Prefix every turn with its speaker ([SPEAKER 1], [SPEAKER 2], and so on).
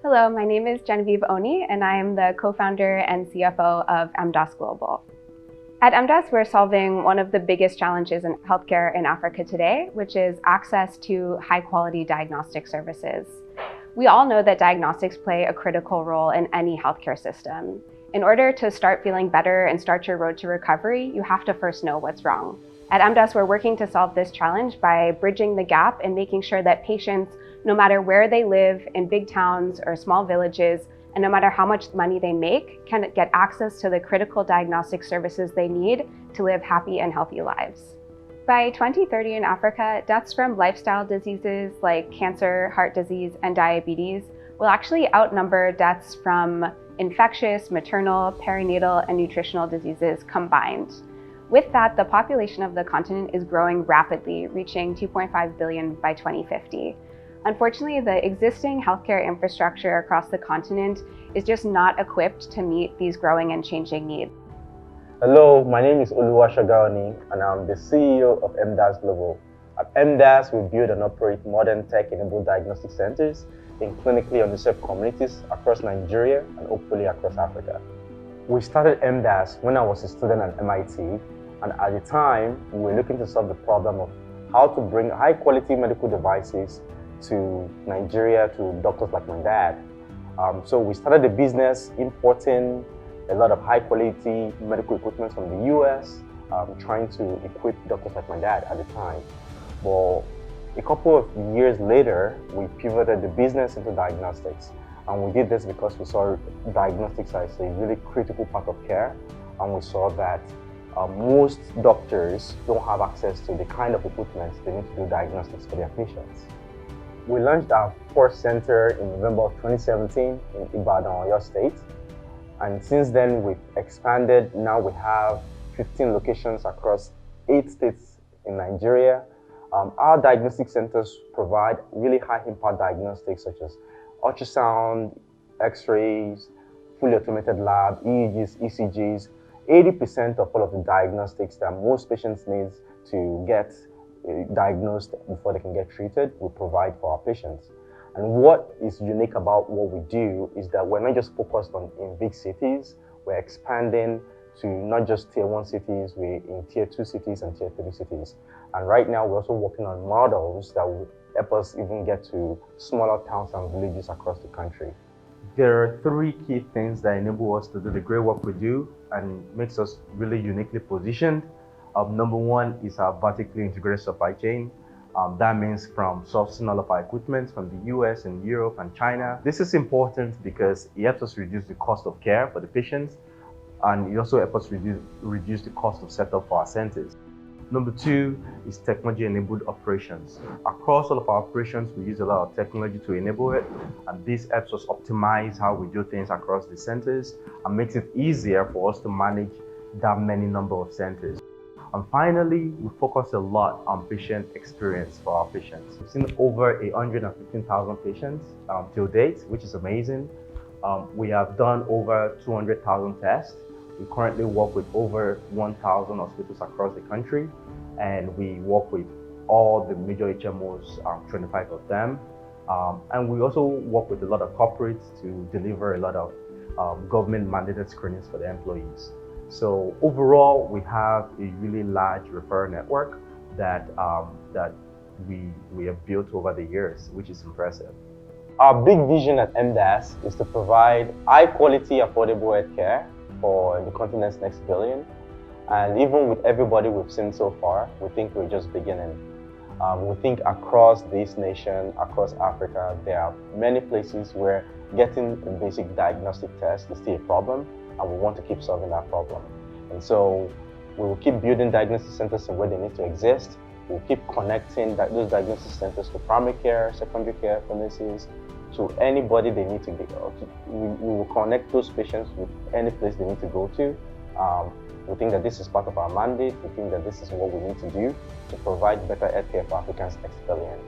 [SPEAKER 1] Hello, my name is Genevieve Oni, and I am the co-founder and CFO of MDaaS Global. At MDaaS, we're solving one of the biggest challenges in healthcare in Africa today, which is access to high-quality diagnostic services. We all know that diagnostics play a critical role in any healthcare system. In order to start feeling better and start your road to recovery, you have to first know what's wrong. At MDaaS, we're working to solve this challenge by bridging the gap and making sure that patients, no matter where they live, in big towns or small villages, and no matter how much money they make, can get access to the critical diagnostic services they need to live happy and healthy lives. By 2030 in Africa, deaths from lifestyle diseases like cancer, heart disease, and diabetes will actually outnumber deaths from infectious, maternal, perinatal, and nutritional diseases combined. With that, the population of the continent is growing rapidly, reaching 2.5 billion by 2050. Unfortunately, the existing healthcare infrastructure across the continent is just not equipped to meet these growing and changing needs.
[SPEAKER 2] Hello, my name is Oluwashagaoni, and I'm the CEO of MDaaS Global. At MDaaS, we build and operate modern tech-enabled diagnostic centers in clinically underserved communities across Nigeria and hopefully across Africa. We started MDaaS when I was a student at MIT, and at the time, we were looking to solve the problem of how to bring high-quality medical devices to Nigeria to doctors like my dad. So we started a business importing a lot of high-quality medical equipment from the US, trying to equip doctors like my dad at the time. But a couple of years later, we pivoted the business into diagnostics. And we did this because we saw diagnostics as a really critical part of care. And we saw that most doctors don't have access to the kind of equipment they need to do diagnostics for their patients. We launched our first center in November of 2017 in Ibadan, Oyo State. And since then, we've expanded. Now we have 15 locations across 8 states in Nigeria. Our diagnostic centers provide really high-impact diagnostics such as ultrasound, X-rays, fully automated lab, EEGs, ECGs. 80% of all of the diagnostics that most patients need to get diagnosed before they can get treated, we provide for our patients. And what is unique about what we do is that we're not just focused on in big cities, we're expanding to not just tier 1 cities, we're in tier 2 cities and tier 3 cities. And right now we're also working on models that will help us even get to smaller towns and villages across the country. There are 3 key things that enable us to do the great work we do and makes us really uniquely positioned. Number 1 is our vertically integrated supply chain. That means from sourcing all of our equipment from the US and Europe and China. This is important because it helps us reduce the cost of care for the patients, and it also helps us reduce the cost of setup for our centers. Number 2 is technology-enabled operations. Across all of our operations, we use a lot of technology to enable it, and this helps us optimize how we do things across the centers and makes it easier for us to manage that many number of centers. And finally, we focus a lot on patient experience for our patients. We've seen over 115,000 patients till date, which is amazing. We have done over 200,000 tests. We currently work with over 1,000 hospitals across the country, and we work with all the major HMOs, 25 of them. And we also work with a lot of corporates to deliver a lot of government mandated screenings for their employees. So overall, we have a really large referral network that we have built over the years, which is impressive. Our big vision at MDaaS is to provide high-quality, affordable healthcare for the continent's next billion. And even with everybody we've seen so far, we think we're just beginning. We think across this nation, across Africa, there are many places where getting a basic diagnostic test is still a problem, and we want to keep solving that problem. And so we will keep building diagnostic centers where they need to exist. We'll keep connecting those diagnostic centers to primary care, secondary care, pharmacies, to anybody they need to go to. We will connect those patients with any place they need to go to. We think that this is part of our mandate. We think that this is what we need to do to provide better healthcare for Africa's next billion.